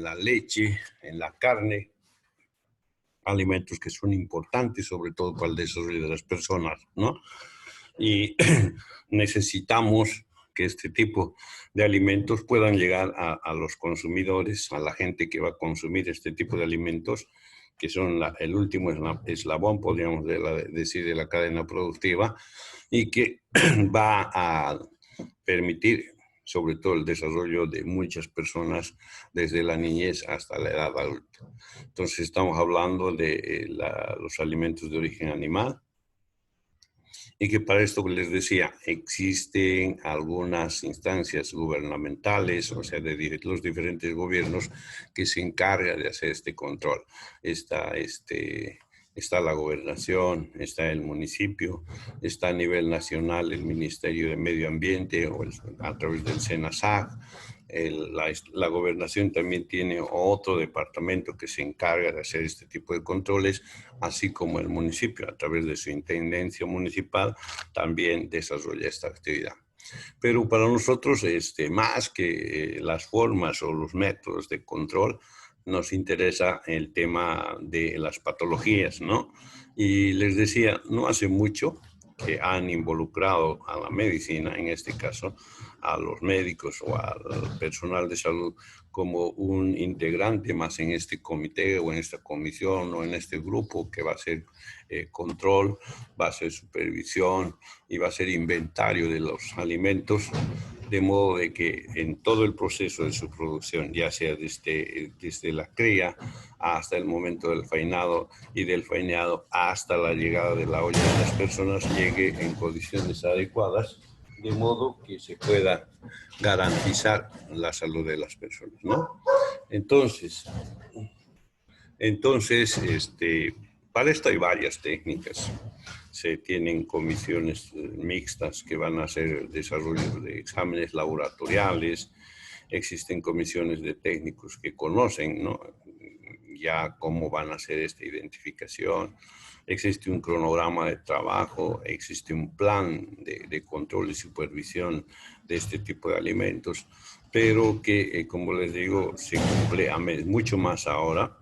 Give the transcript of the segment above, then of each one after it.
la leche, en la carne, alimentos que son importantes, sobre todo para el desarrollo de las personas, ¿no? Y necesitamos que este tipo de alimentos puedan llegar a los consumidores, a la gente que va a consumir este tipo de alimentos, que son el último eslabón, podríamos decir, de la cadena productiva, y que va a permitir sobre todo el desarrollo de muchas personas desde la niñez hasta la edad adulta. Entonces estamos hablando de los alimentos de origen animal, y que para esto les decía, existen algunas instancias gubernamentales, o sea, de los diferentes gobiernos que se encargan de hacer este control. Está la gobernación, está el municipio, está a nivel nacional el Ministerio de Medio Ambiente o a través del SENASAC. La gobernación también tiene otro departamento que se encarga de hacer este tipo de controles, así como el municipio, a través de su intendencia municipal, también desarrolla esta actividad. Pero para nosotros, más que las formas o los métodos de control, nos interesa el tema de las patologías, ¿no? Y les decía, no hace mucho que han involucrado a la medicina, en este caso, a los médicos o al personal de salud como un integrante más en este comité o en esta comisión o en este grupo que va a ser control, va a ser supervisión y va a ser inventario de los alimentos, de modo de que en todo el proceso de su producción, ya sea desde la cría hasta el momento del faenado y del faeneado hasta la llegada de la olla de las personas, llegue en condiciones adecuadas, de modo que se pueda garantizar la salud de las personas, ¿no? Entonces, para esto hay varias técnicas. Se tienen comisiones mixtas que van a hacer el desarrollo de exámenes laboratoriales. Existen comisiones de técnicos que conocen, ¿no?, ya cómo van a hacer esta identificación. Existe un cronograma de trabajo, existe un plan de control y supervisión de este tipo de alimentos, pero que, como les digo, se cumple mucho más ahora,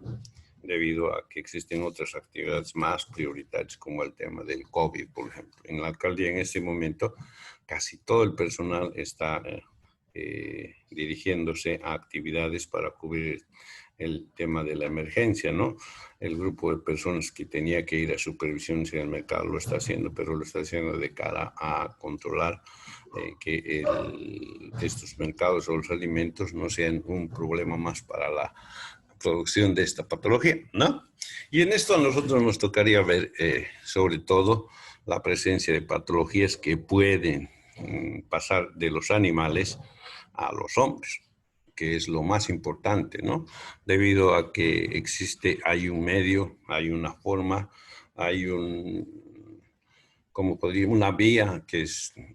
debido a que existen otras actividades más prioritarias, como el tema del COVID, por ejemplo. En la alcaldía, en este momento, casi todo el personal está dirigiéndose a actividades para cubrir el tema de la emergencia, ¿no? El grupo de personas que tenía que ir a supervisiones en el mercado lo está haciendo, pero lo está haciendo de cara a controlar que estos mercados o los alimentos no sean un problema más para la producción de esta patología, ¿no? Y en esto a nosotros nos tocaría ver sobre todo la presencia de patologías que pueden pasar de los animales a los hombres, que es lo más importante, ¿no? Debido a que hay un medio, hay una forma, hay como podríamos, una vía que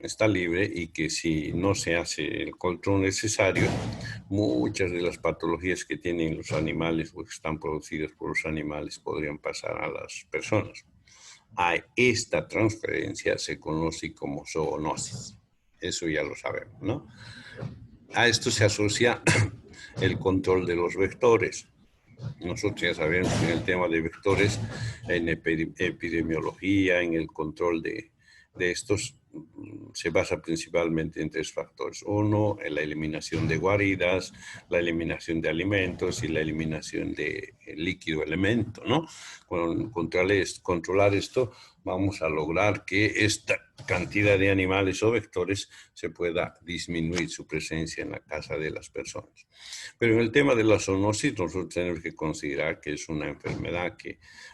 está libre, y que si no se hace el control necesario, muchas de las patologías que tienen los animales o que están producidas por los animales podrían pasar a las personas. A esta transferencia se conoce como zoonosis. Eso ya lo sabemos, ¿no? A esto se asocia el control de los vectores. Nosotros ya sabemos que en el tema de vectores, en epidemiología, en el control de estos, se basa principalmente en tres factores. Uno, en la eliminación de guaridas, la eliminación de alimentos y la eliminación de líquido elemento, ¿no? Con controlar esto, vamos a lograr que esta cantidad de animales o vectores se pueda disminuir su presencia en la casa de las personas. Pero en el tema de la zoonosis, nosotros tenemos que considerar que es una enfermedad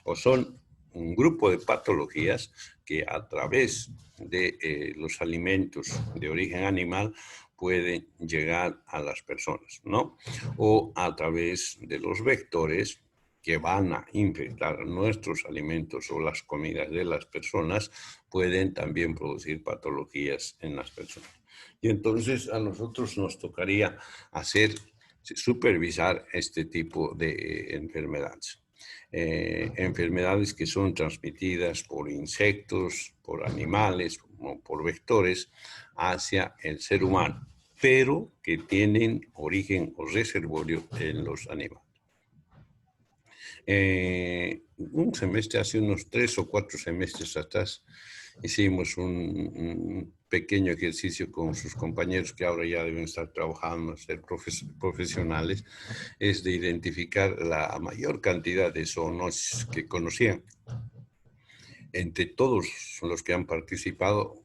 o son un grupo de patologías que a través de los alimentos de origen animal pueden llegar a las personas, ¿no? O a través de los vectores que van a infectar nuestros alimentos o las comidas de las personas, pueden también producir patologías en las personas. Y entonces a nosotros nos tocaría supervisar este tipo de enfermedades. Enfermedades que son transmitidas por insectos, por animales o por vectores hacia el ser humano. pero que tienen origen o reservorio en los animales. Un semestre, hace unos 3 o 4 semestres atrás, hicimos un pequeño ejercicio con sus compañeros que ahora ya deben estar trabajando, ser profesionales, es de identificar la mayor cantidad de zoonosis que conocían. Entre todos los que han participado,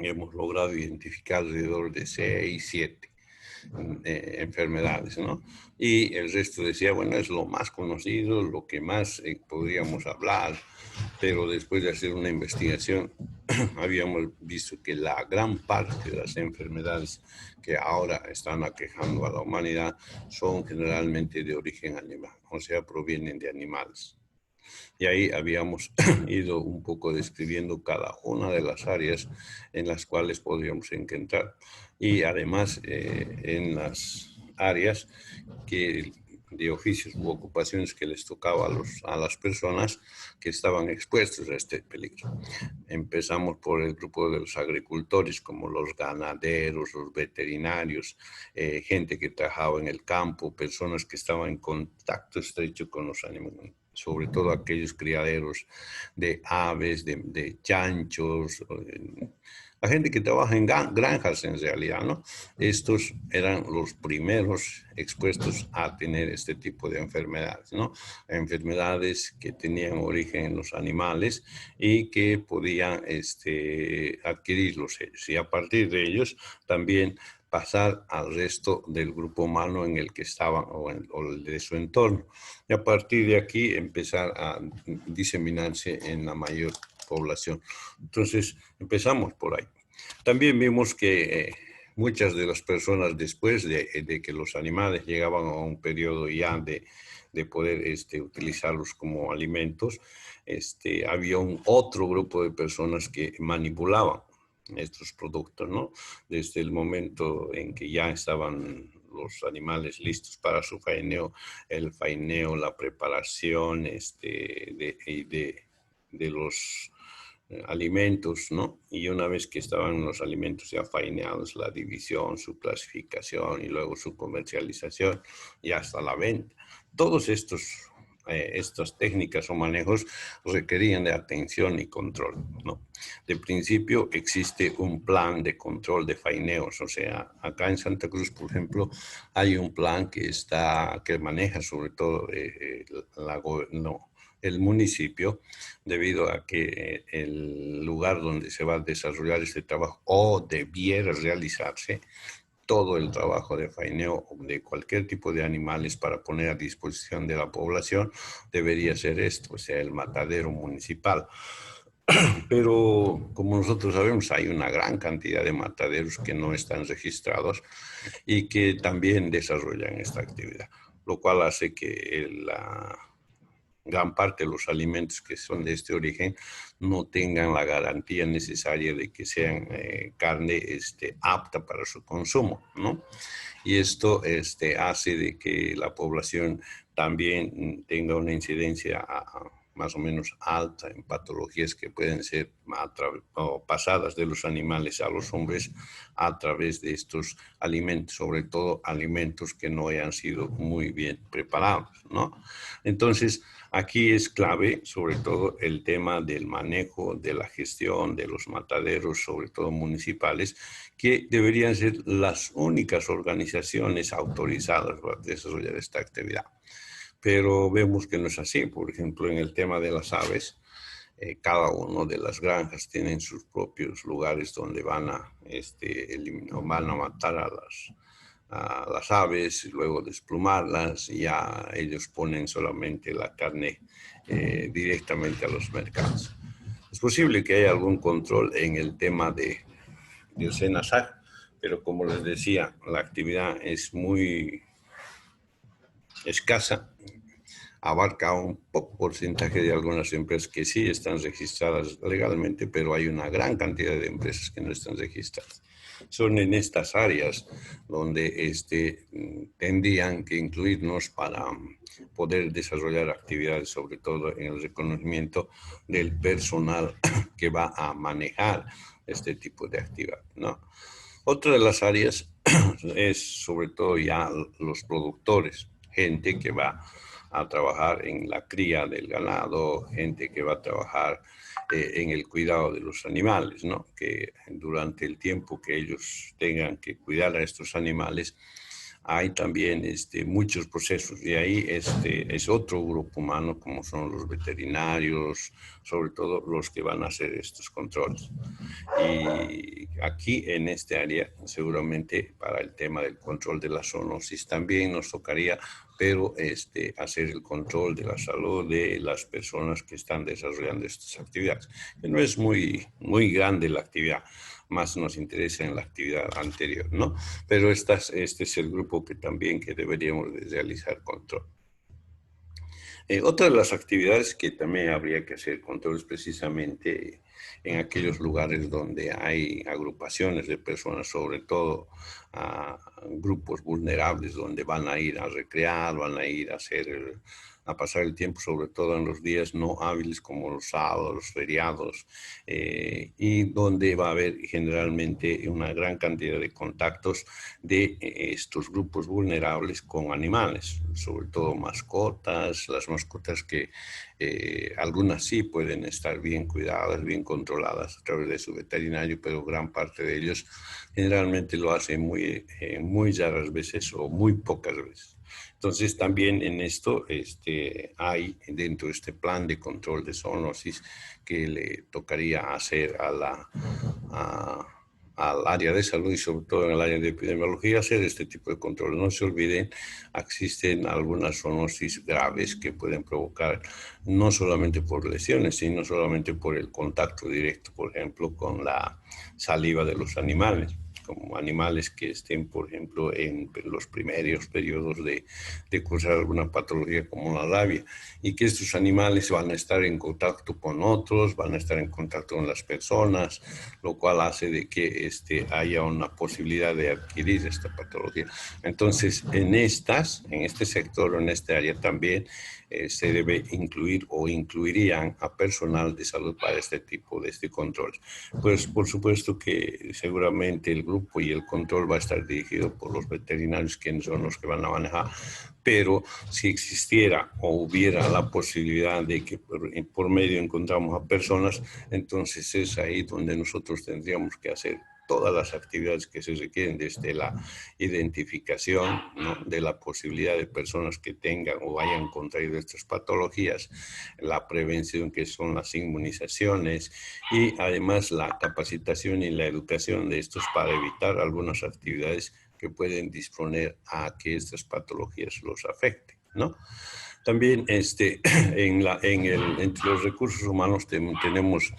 hemos logrado identificar alrededor de 6, 7 enfermedades, ¿no? Y el resto decía, bueno, es lo más conocido, lo que más podríamos hablar, pero después de hacer una investigación, habíamos visto que la gran parte de las enfermedades que ahora están aquejando a la humanidad son generalmente de origen animal, o sea, provienen de animales. Y ahí habíamos ido un poco describiendo cada una de las áreas en las cuales podríamos encontrar. Y además en las áreas que de oficios u ocupaciones que les tocaba a las personas que estaban expuestos a este peligro. Empezamos por el grupo de los agricultores, como los ganaderos, los veterinarios, gente que trabajaba en el campo, personas que estaban en contacto estrecho con los animales, sobre todo aquellos criaderos de aves, de chanchos, la gente que trabaja en granjas en realidad, ¿no? Estos eran los primeros expuestos a tener este tipo de enfermedades, ¿no? Enfermedades que tenían origen en los animales y que podían adquirirlos ellos. Y a partir de ellos también pasar al resto del grupo humano en el que estaban o de su entorno. Y a partir de aquí empezar a diseminarse en la mayor población. Entonces empezamos por ahí. También vimos que muchas de las personas después de que los animales llegaban a un periodo ya de poder utilizarlos como alimentos, había otro grupo de personas que manipulaban estos productos, ¿no? Desde el momento en que ya estaban los animales listos para su faeneo, el faeneo, la preparación de los alimentos, ¿no? Y una vez que estaban los alimentos ya faineados, la división, su clasificación y luego su comercialización y hasta la venta. Todos estas técnicas o manejos requerían de atención y control, ¿no? De principio existe un plan de control de faineos, o sea, acá en Santa Cruz, por ejemplo, hay un plan que maneja sobre todo el municipio, debido a que el lugar donde se va a desarrollar este trabajo o debiera realizarse todo el trabajo de faeneo de cualquier tipo de animales para poner a disposición de la población debería ser esto, o sea, el matadero municipal. Pero como nosotros sabemos, hay una gran cantidad de mataderos que no están registrados y que también desarrollan esta actividad, lo cual hace que gran parte de los alimentos que son de este origen no tengan la garantía necesaria de que sean carne apta para su consumo, ¿no? Y esto hace de que la población también tenga una incidencia más o menos alta en patologías que pueden ser pasadas de los animales a los hombres a través de estos alimentos, sobre todo alimentos que no hayan sido muy bien preparados, ¿no? Entonces, aquí es clave, sobre todo, el tema del manejo, de la gestión de los mataderos, sobre todo municipales, que deberían ser las únicas organizaciones autorizadas para desarrollar esta actividad. Pero vemos que no es así. Por ejemplo, en el tema de las aves, cada una de las granjas tienen sus propios lugares donde van a matar a las aves y luego desplumarlas, y ya ellos ponen solamente la carne directamente a los mercados. Es posible que haya algún control en el tema del SENASAC, pero como les decía, la actividad es muy escasa, abarca un poco porcentaje de algunas empresas que sí están registradas legalmente, pero hay una gran cantidad de empresas que no están registradas. Son en estas áreas donde tendrían que incluirnos para poder desarrollar actividades, sobre todo en el reconocimiento del personal que va a manejar este tipo de actividad, ¿no? Otra de las áreas es sobre todo ya los productores, gente que va a trabajar en la cría del ganado, gente que va a trabajar en el cuidado de los animales, ¿no? Que durante el tiempo que ellos tengan que cuidar a estos animales, hay también muchos procesos y ahí es otro grupo humano como son los veterinarios, sobre todo los que van a hacer estos controles. Y aquí en este área seguramente para el tema del control de la zoonosis también nos tocaría, pero hacer el control de la salud de las personas que están desarrollando estas actividades. Que no es muy grande la actividad, más nos interesa en la actividad anterior, ¿no? Pero este es el grupo que también que deberíamos de realizar control. Otra de las actividades que también habría que hacer control es precisamente en aquellos lugares donde hay agrupaciones de personas, sobre todo grupos vulnerables, donde van a ir a recrear, van a ir a a pasar el tiempo, sobre todo en los días no hábiles como los sábados, los feriados, y donde va a haber generalmente una gran cantidad de contactos de estos grupos vulnerables con animales, sobre todo mascotas, las mascotas que algunas sí pueden estar bien cuidadas, bien controladas a través de su veterinario, pero gran parte de ellos generalmente lo hacen muy raras veces o muy pocas veces. Entonces también en esto hay dentro de este plan de control de zoonosis que le tocaría hacer al área de salud y sobre todo en el área de epidemiología hacer este tipo de control. No se olviden, existen algunas zoonosis graves que pueden provocar no solamente por lesiones, sino solamente por el contacto directo, por ejemplo, con la saliva de los animales, como animales que estén, por ejemplo, en los primeros periodos de cursar alguna patología como la rabia, y que estos animales van a estar en contacto con otros, van a estar en contacto con las personas, lo cual hace de que haya una posibilidad de adquirir esta patología. Entonces, en este sector o en este área también se debe incluir o incluirían a personal de salud para este tipo de control. Pues por supuesto que seguramente el grupo y el control va a estar dirigido por los veterinarios, quienes son los que van a manejar, pero si existiera o hubiera la posibilidad de que por medio encontramos a personas, entonces es ahí donde nosotros tendríamos que hacer todas las actividades que se requieren desde la identificación, ¿no?, de la posibilidad de personas que tengan o hayan contraído estas patologías, la prevención que son las inmunizaciones y además la capacitación y la educación de estos para evitar algunas actividades que pueden disponer a que estas patologías los afecten, ¿no? También entre los recursos humanos tenemos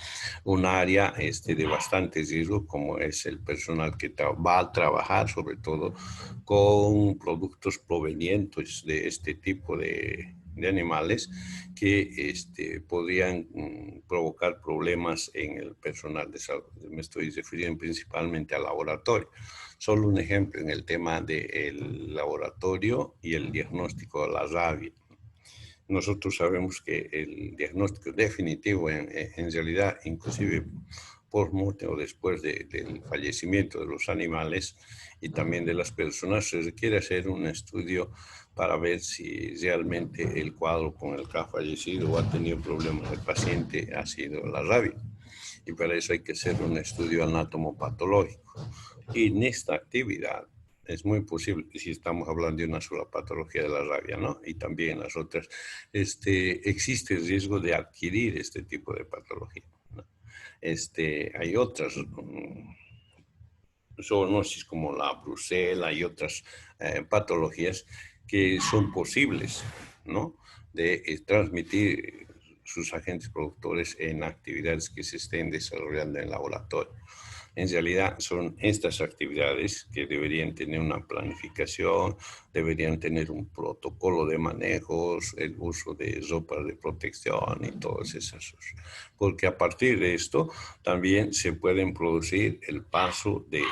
un área de bastante riesgo, como es el personal que va a trabajar sobre todo con productos provenientes de este tipo de animales que podrían provocar problemas en el personal de salud. Me estoy refiriendo principalmente al laboratorio. Solo un ejemplo en el tema del laboratorio y el diagnóstico de la rabia. Nosotros sabemos que el diagnóstico definitivo, en realidad, inclusive post-mortem o después del fallecimiento de los animales y también de las personas, se requiere hacer un estudio para ver si realmente el cuadro con el que ha fallecido o ha tenido problemas el paciente ha sido la rabia. Y para eso hay que hacer un estudio anatomopatológico. Y en esta actividad es muy posible, si estamos hablando de una sola patología de la rabia, ¿no? Y también las otras, existe el riesgo de adquirir este tipo de patología, ¿no? Hay otras zoonosis como la brucela y otras patologías que son posibles, ¿no?, de transmitir sus agentes productores en actividades que se estén desarrollando en laboratorio. En realidad son estas actividades que deberían tener una planificación, deberían tener un protocolo de manejos, el uso de ropas de protección y todos esos. Porque a partir de esto también se pueden producir el paso de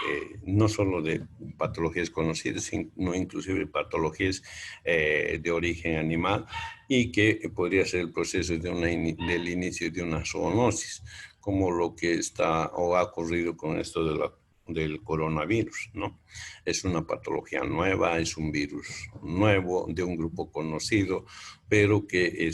no solo de patologías conocidas, sino inclusive patologías de origen animal y que podría ser el proceso del inicio de una zoonosis, como lo que está o ha ocurrido con esto de la del coronavirus, ¿no? Es una patología nueva, es un virus nuevo de un grupo conocido, pero que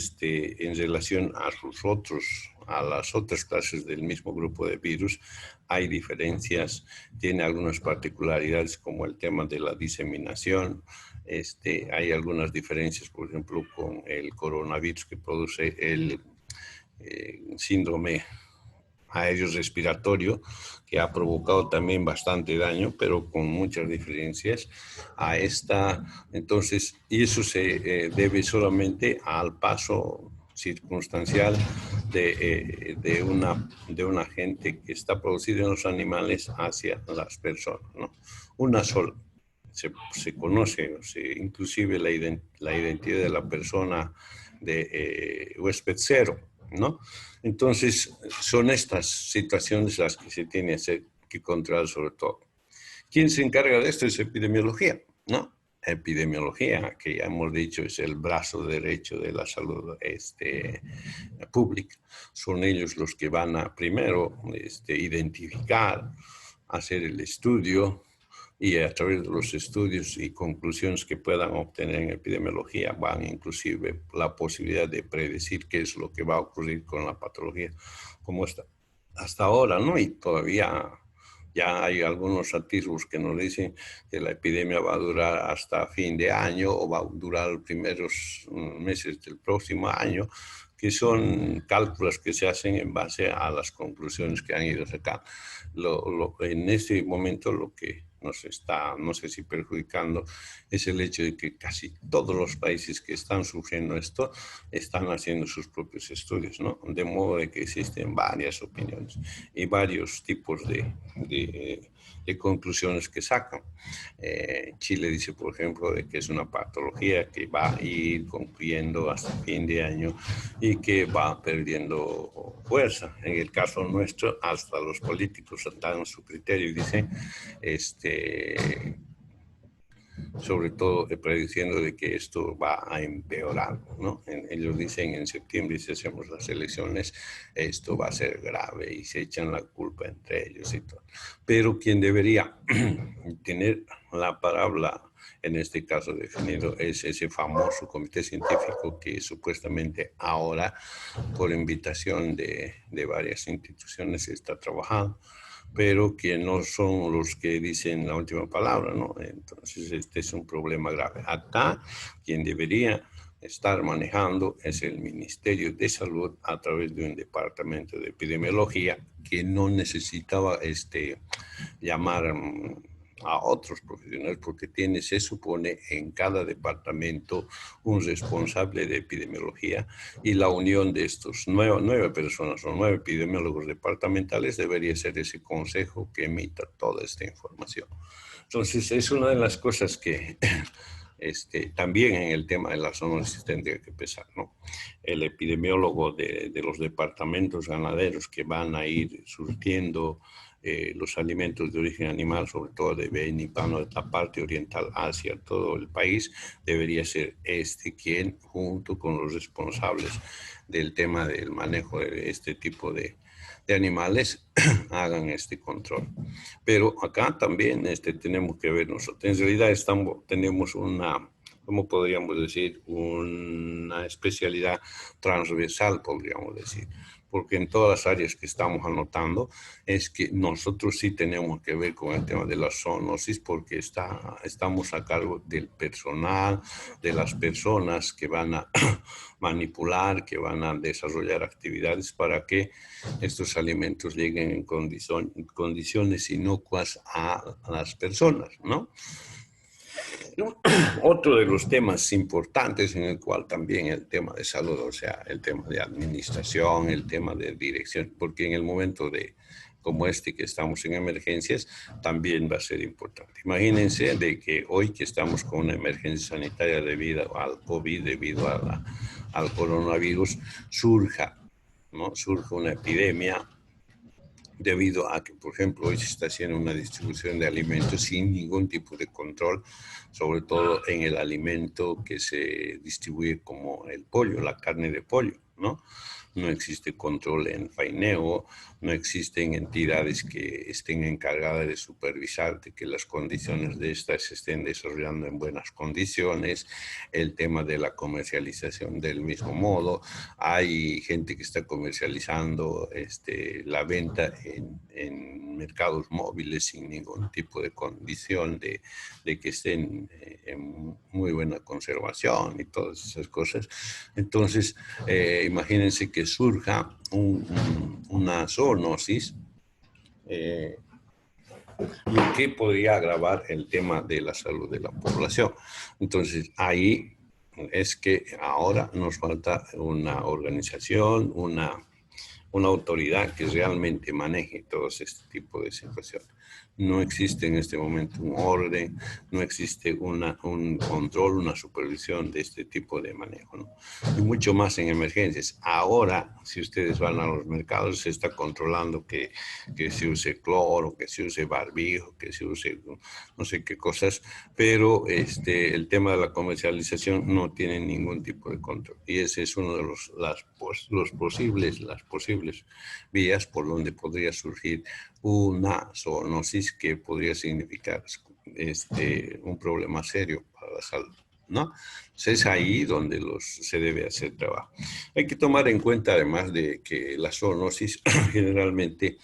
en relación a las otras clases del mismo grupo de virus, hay diferencias, tiene algunas particularidades como el tema de la diseminación. Hay algunas diferencias, por ejemplo, con el coronavirus que produce el síndrome aéreo respiratorio, que ha provocado también bastante daño, pero con muchas diferencias a esta. Entonces, y eso se debe solamente al paso circunstancial de un agente que está producido en los animales hacia las personas, ¿no? Una sola. Se conoce, inclusive la identidad de la persona de huésped cero, ¿no? Entonces, son estas situaciones las que se tiene que controlar sobre todo. ¿Quién se encarga de esto? Es epidemiología, ¿no? Epidemiología, que ya hemos dicho, es el brazo derecho de la salud pública. Son ellos los que van a primero identificar, hacer el estudio, y a través de los estudios y conclusiones que puedan obtener en epidemiología van inclusive la posibilidad de predecir qué es lo que va a ocurrir con la patología como está hasta ahora, ¿no? Y todavía ya hay algunos atisbos que nos dicen que la epidemia va a durar hasta fin de año o va a durar los primeros meses del próximo año, que son cálculos que se hacen en base a las conclusiones que han ido sacando. En este momento lo que nos está, no sé si perjudicando, es el hecho de que casi todos los países que están sufriendo esto están haciendo sus propios estudios, ¿no? De modo de que existen varias opiniones y varios tipos de conclusiones que sacan. Chile dice, por ejemplo, de que es una patología que va a ir concluyendo hasta fin de año y que va perdiendo fuerza. En el caso nuestro, hasta los políticos dan su criterio y dicen, sobre todo prediciendo de que esto va a empeorar, ¿no? Ellos dicen en septiembre, si hacemos las elecciones, esto va a ser grave y se echan la culpa entre ellos y todo. Pero quien debería tener la palabra en este caso definido es ese famoso comité científico que supuestamente ahora, por invitación de varias instituciones, está trabajando, pero que no son los que dicen la última palabra, ¿no? Entonces, este es un problema grave. Acá, quien debería estar manejando es el Ministerio de Salud a través de un departamento de epidemiología que no necesitaba llamar a otros profesionales porque tiene, se supone, en cada departamento un responsable de epidemiología y la unión de estos nueve personas o 9 epidemiólogos departamentales debería ser ese consejo que emita toda esta información. Entonces, es una de las cosas que también en el tema de las zoonosis tendría que pesar, ¿no? El epidemiólogo de los departamentos ganaderos que van a ir surtiendo los alimentos de origen animal, sobre todo de Benipano, de la parte oriental hacia todo el país, debería ser quien, junto con los responsables del tema del manejo de este tipo de animales, hagan este control. Pero acá también tenemos que ver nosotros. En realidad tenemos una, ¿cómo podríamos decir? Una especialidad transversal, podríamos decir. Porque en todas las áreas que estamos anotando es que nosotros sí tenemos que ver con el tema de la zoonosis porque estamos a cargo del personal, de las personas que van a manipular, que van a desarrollar actividades para que estos alimentos lleguen en condiciones inocuas a las personas, ¿no? Otro de los temas importantes en el cual también el tema de salud, o sea, el tema de administración, el tema de dirección, porque en el momento como que estamos en emergencias, también va a ser importante. Imagínense de que hoy que estamos con una emergencia sanitaria debido al COVID, debido al coronavirus, surja una epidemia debido a que, por ejemplo, hoy se está haciendo una distribución de alimentos sin ningún tipo de control, sobre todo en el alimento que se distribuye como el pollo, la carne de pollo, ¿no? No existe control en faeneo, no existen entidades que estén encargadas de supervisar de que las condiciones de estas se estén desarrollando en buenas condiciones, el tema de la comercialización del mismo modo. Hay gente que está comercializando la venta en mercados móviles sin ningún tipo de condición de que estén en muy buena conservación y todas esas cosas. Entonces, imagínense que surja una zoonosis, lo que podría agravar el tema de la salud de la población. Entonces, ahí es que ahora nos falta una organización, una autoridad que realmente maneje todo este tipo de situaciones. No existe en este momento un orden, no existe un control, una supervisión de este tipo de manejo, ¿no? Y mucho más en emergencias. Ahora, si ustedes van a los mercados, se está controlando que se use cloro, que se use barbijo, que se use no sé qué cosas, pero el tema de la comercialización no tiene ningún tipo de control. Y ese es uno de las posibles vías por donde podría surgir una zoonosis que podría significar un problema serio para la salud, ¿no? Entonces es ahí donde se debe hacer trabajo. Hay que tomar en cuenta además de que la zoonosis generalmente,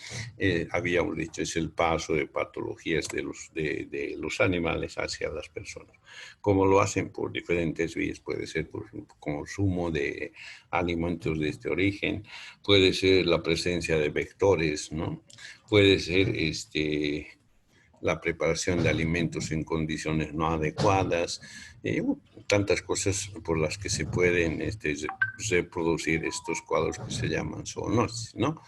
habíamos dicho, es el paso de patologías de los animales hacia las personas. Como lo hacen por diferentes vías, puede ser por consumo de alimentos de este origen, puede ser la presencia de vectores, ¿no? Puede ser la preparación de alimentos en condiciones no adecuadas, tantas cosas por las que se pueden reproducir estos cuadros que se llaman zoonosis, ¿no?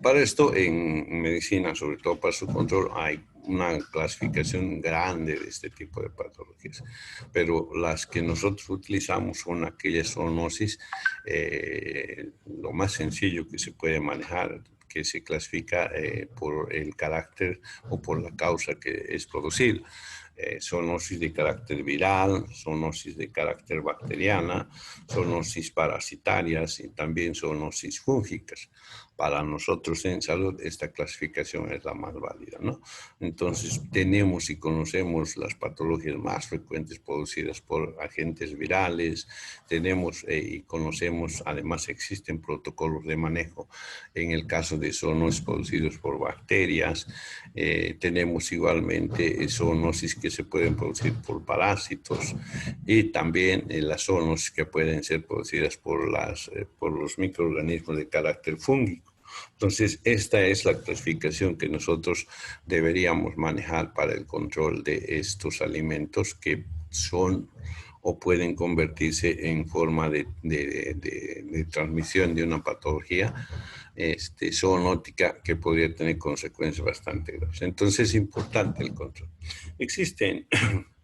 Para esto, en medicina, sobre todo para su control, hay una clasificación grande de este tipo de patologías, pero las que nosotros utilizamos son aquellas zoonosis, lo más sencillo que se puede manejar, que se clasifica por el carácter o por la causa que es producida. Zoonosis de carácter viral, zoonosis de carácter bacteriana, zoonosis parasitarias y también zoonosis fúngicas. Para nosotros en salud esta clasificación es la más válida, ¿no? Entonces tenemos y conocemos las patologías más frecuentes producidas por agentes virales, tenemos y conocemos, además existen protocolos de manejo en el caso de zoonosis producidos por bacterias, tenemos igualmente zoonosis que se pueden producir por parásitos y también las zoonosis que pueden ser producidas por los microorganismos de carácter fúngico. Entonces, esta es la clasificación que nosotros deberíamos manejar para el control de estos alimentos que son o pueden convertirse en forma de transmisión de una patología zoonótica que podría tener consecuencias bastante graves. Entonces es importante el control. Existen,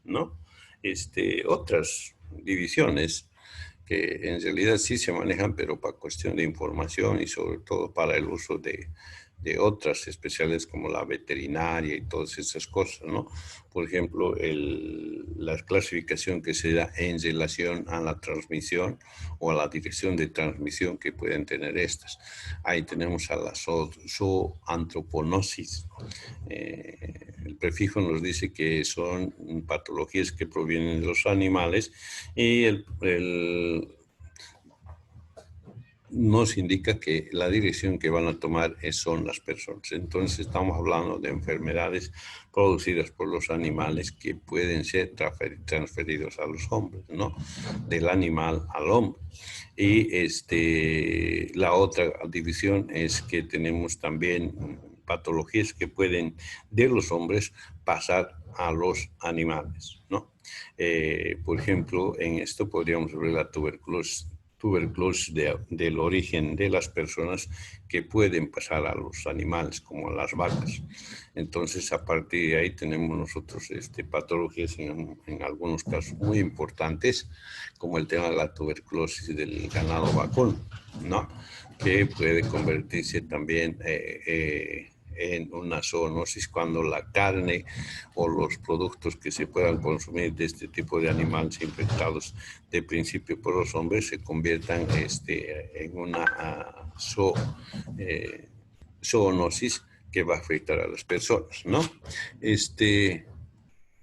¿no? Otras divisiones que en realidad sí se manejan, pero para cuestión de información y sobre todo para el uso de otras especialidades como la veterinaria y todas esas cosas, ¿no? Por ejemplo, la clasificación que se da en relación a la transmisión o a la dirección de transmisión que pueden tener estas. Ahí tenemos a la zooantroponosis. El prefijo nos dice que son patologías que provienen de los animales y nos indica que la dirección que van a tomar son las personas. Entonces estamos hablando de enfermedades producidas por los animales que pueden ser transferidos a los hombres, ¿no? Del animal al hombre. Y la otra división es que tenemos también patologías que pueden de los hombres pasar a los animales, ¿no? Por ejemplo, en esto podríamos ver la tuberculosis del origen de las personas que pueden pasar a los animales, como las vacas. Entonces, a partir de ahí tenemos nosotros patologías en algunos casos muy importantes, como el tema de la tuberculosis del ganado vacuno, ¿no? Que puede convertirse también en una zoonosis cuando la carne o los productos que se puedan consumir de este tipo de animales infectados de principio por los hombres se conviertan en una zoonosis que va a afectar a las personas, ¿no?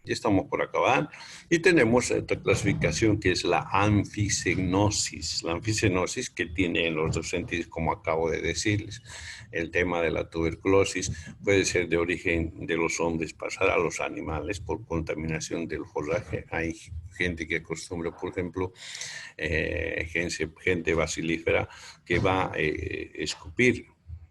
Ya estamos por acabar. Y tenemos esta clasificación que es la anfisenosis. La anfisenosis que tiene en los dos sentidos, como acabo de decirles. El tema de la tuberculosis puede ser de origen de los hombres pasar a los animales por contaminación del forraje. Hay gente que acostumbra, por ejemplo, gente basilífera que va a escupir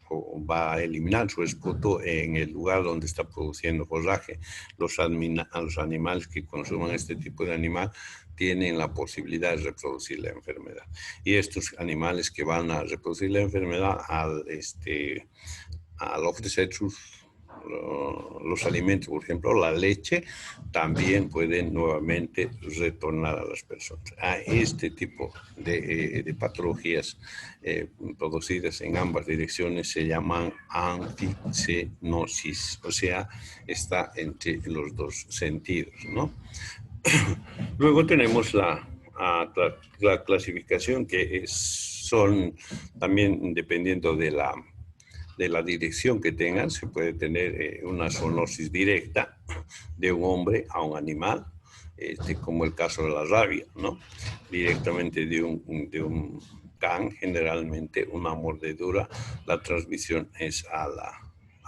o va a eliminar su esputo en el lugar donde está produciendo forraje. Los animales que consuman este tipo de animal tienen la posibilidad de reproducir la enfermedad. Y estos animales que van a reproducir la enfermedad al ofrecer los alimentos, por ejemplo, la leche, también pueden nuevamente retornar a las personas. A este tipo de patologías producidas en ambas direcciones se llaman anfisenosis, o sea, está entre los dos sentidos, ¿no? Luego tenemos la clasificación que son también dependiendo de la dirección que tengan, se puede tener una zoonosis directa de un hombre a un animal, como el caso de la rabia, ¿no? Directamente de un can, generalmente una mordedura, la transmisión es a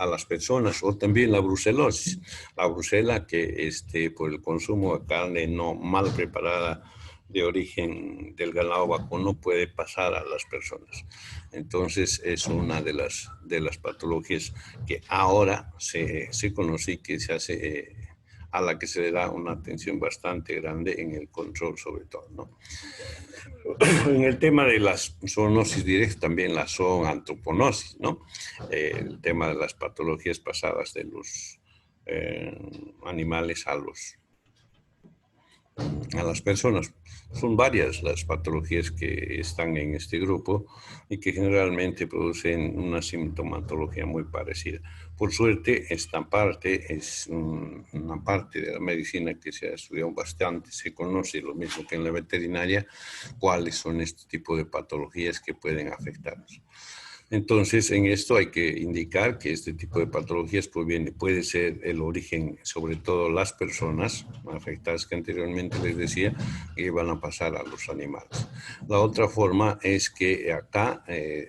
las personas, o también la brucelosis, la brucela que por el consumo de carne no mal preparada de origen del ganado vacuno puede pasar a las personas. Entonces es una de las patologías que ahora se conoce y que se hace, a la que se le da una atención bastante grande en el control sobre todo, ¿no? En el tema de las zoonosis directas también la zoonantroponosis, ¿no? El tema de las patologías pasadas de los animales a las personas. Son varias las patologías que están en este grupo y que generalmente producen una sintomatología muy parecida. Por suerte, esta parte es una parte de la medicina que se ha estudiado bastante. Se conoce lo mismo que en la veterinaria, cuáles son este tipo de patologías que pueden afectarnos. Entonces, en esto hay que indicar que este tipo de patologías puede ser el origen, sobre todo las personas afectadas que anteriormente les decía, que van a pasar a los animales. La otra forma es que acá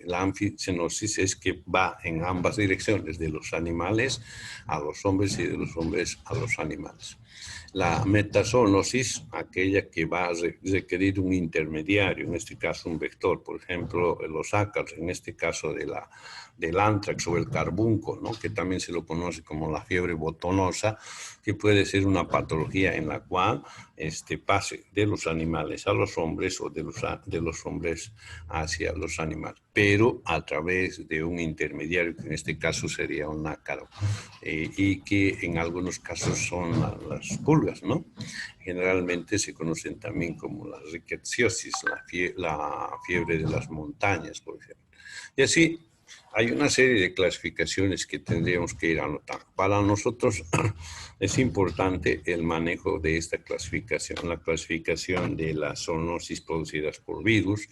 la anfisenosis es que va en ambas direcciones, de los animales a los hombres y de los hombres a los animales. La metazoonosis, aquella que va a requerir un intermediario, en este caso un vector, por ejemplo, los ácaros, en este caso del anthrax o el carbunco, ¿no? Que también se lo conoce como la fiebre botonosa, que puede ser una patología en la cual pase de los animales a los hombres o de los hombres hacia los animales, pero a través de un intermediario, que en este caso sería un ácaro, y que en algunos casos son las pulgas, ¿no? Generalmente se conocen también como la rickettsiosis, la fiebre de las montañas, por ejemplo. Y así hay una serie de clasificaciones que tendríamos que ir anotando. Para nosotros es importante el manejo de esta clasificación, la clasificación de las zoonosis producidas por virus,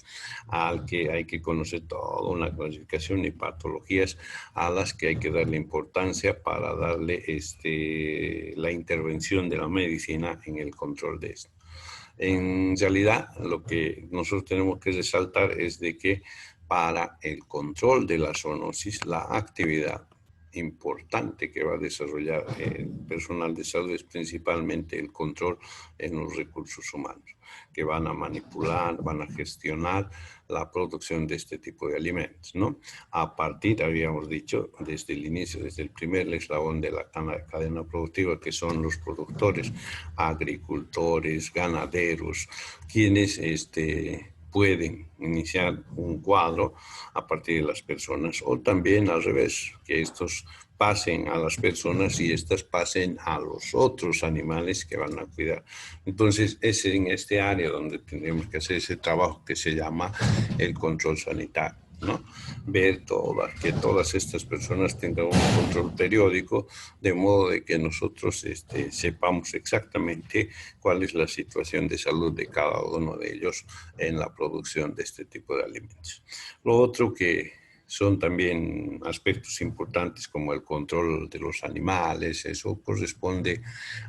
al que hay que conocer toda una clasificación y patologías a las que hay que darle importancia para darle la intervención de la medicina en el control de esto. En realidad, lo que nosotros tenemos que resaltar es de que para el control de la zoonosis, la actividad importante que va a desarrollar el personal de salud es principalmente el control en los recursos humanos, que van a manipular, van a gestionar la producción de este tipo de alimentos, ¿no? A partir, habíamos dicho, desde el inicio, desde el primer eslabón de la cadena productiva, que son los productores, agricultores, ganaderos, quienes pueden iniciar un cuadro a partir de las personas, o también al revés, que estos pasen a las personas y estas pasen a los otros animales que van a cuidar. Entonces, es en este área donde tendremos que hacer ese trabajo que se llama el control sanitario. ¿no? Ver que todas estas personas tengan un control periódico, de modo de que nosotros sepamos exactamente cuál es la situación de salud de cada uno de ellos en la producción de este tipo de alimentos. Lo otro que son también aspectos importantes como el control de los animales, eso corresponde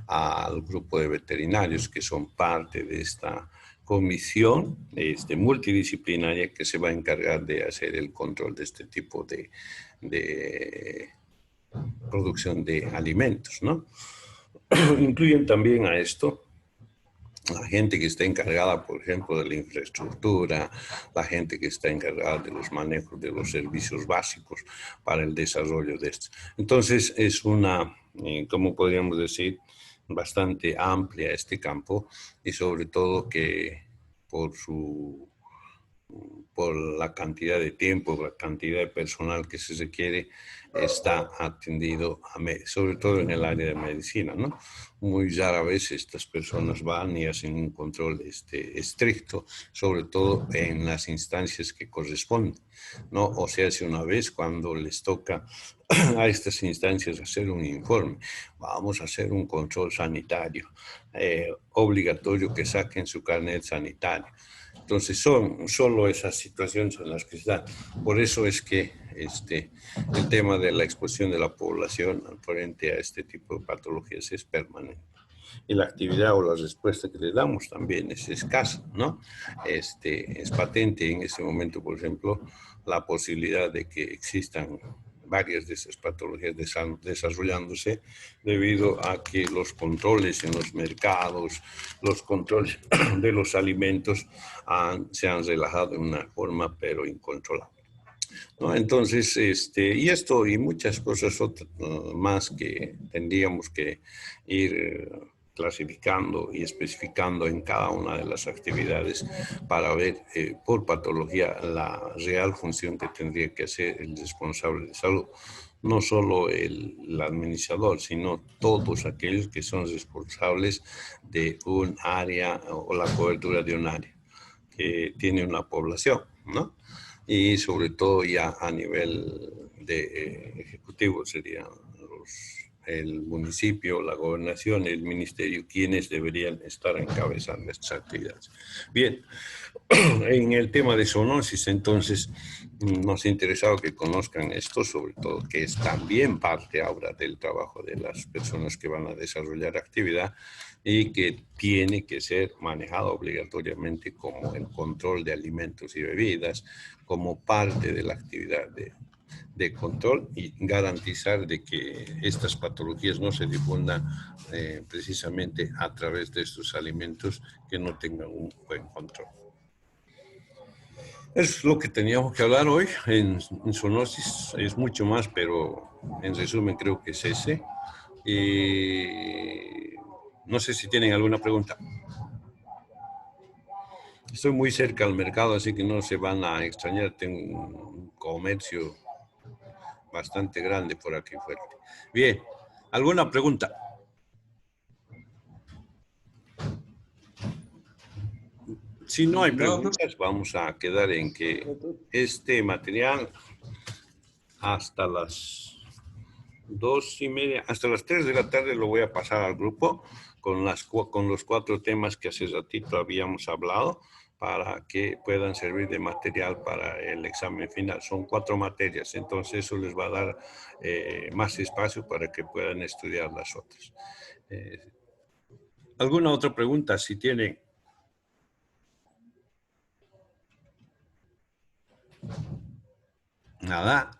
al grupo de veterinarios que son parte de esta comisión multidisciplinaria que se va a encargar de hacer el control de este tipo de producción de alimentos, ¿no? Incluyen también a esto la gente que está encargada, por ejemplo, de la infraestructura, la gente que está encargada de los manejos de los servicios básicos para el desarrollo de esto. Entonces, es una, ¿cómo podríamos decir? Bastante amplia este campo y sobre todo que por su por la cantidad de tiempo, la cantidad de personal que se requiere, está atendido, sobre todo en el área de medicina, ¿no? Muy rara vez estas personas van y hacen un control estricto, sobre todo en las instancias que corresponden, ¿no? O se hace una vez cuando les toca a estas instancias hacer un informe. Vamos a hacer un control sanitario, obligatorio que saquen su carnet sanitario. Entonces son solo esas situaciones en las que están. Por eso es que el tema de la exposición de la población frente a este tipo de patologías es permanente. Y la actividad o la respuesta que le damos también es escasa, ¿no? Es patente en este momento, por ejemplo, la posibilidad de que existan varias de esas patologías desarrollándose debido a que los controles en los mercados, los controles de los alimentos se han relajado de una forma pero incontrolable, ¿no? Entonces, y esto y muchas cosas más que tendríamos que ir clasificando y especificando en cada una de las actividades para ver por patología la real función que tendría que hacer el responsable de salud. No solo el administrador, sino todos aquellos que son responsables de un área o la cobertura de un área que tiene una población, ¿no? Y sobre todo ya a nivel de ejecutivo serían el municipio, la gobernación, el ministerio, quienes deberían estar encabezando estas actividades. Bien, en el tema de zoonosis, entonces, nos ha interesado que conozcan esto, sobre todo que es también parte ahora del trabajo de las personas que van a desarrollar actividad y que tiene que ser manejado obligatoriamente como el control de alimentos y bebidas, como parte de la actividad de control y garantizar de que estas patologías no se difundan precisamente a través de estos alimentos que no tengan un buen control. Es lo que teníamos que hablar hoy en zoonosis. Es mucho más, pero en resumen creo que es ese. No sé si tienen alguna pregunta. Estoy muy cerca al mercado, así que no se van a extrañar. Tengo un comercio bastante grande por aquí fuerte. Bien, ¿alguna pregunta? Si no hay preguntas, vamos a quedar en que este material hasta las 2:30, hasta las 3 de la tarde lo voy a pasar al grupo con los 4 temas que hace ratito habíamos hablado para que puedan servir de material para el examen final. Son 4 materias, entonces eso les va a dar más espacio para que puedan estudiar las otras. ¿Alguna otra pregunta? Si tienen. Nada.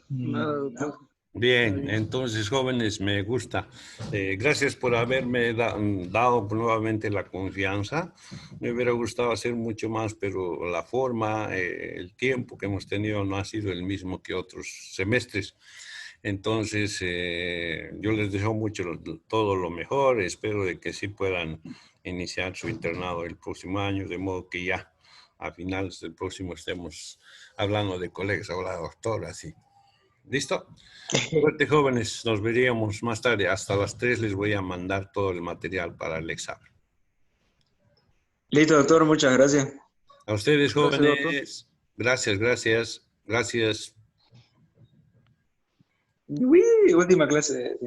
Nada, doctor. Bien, entonces jóvenes, me gusta. Gracias por haberme dado nuevamente la confianza. Me hubiera gustado hacer mucho más, pero la forma, el tiempo que hemos tenido no ha sido el mismo que otros semestres. Entonces, yo les deseo mucho todo lo mejor. Espero de que sí puedan iniciar su internado el próximo año, de modo que ya a finales del próximo estemos hablando de colegas, ahora doctoras y... ¿Listo? Suerte, jóvenes. Nos veríamos más tarde. Hasta las 3 les voy a mandar todo el material para el examen. Listo, doctor, muchas gracias. A ustedes, Gracias, doctor. jóvenes. Gracias. Uy, última clase.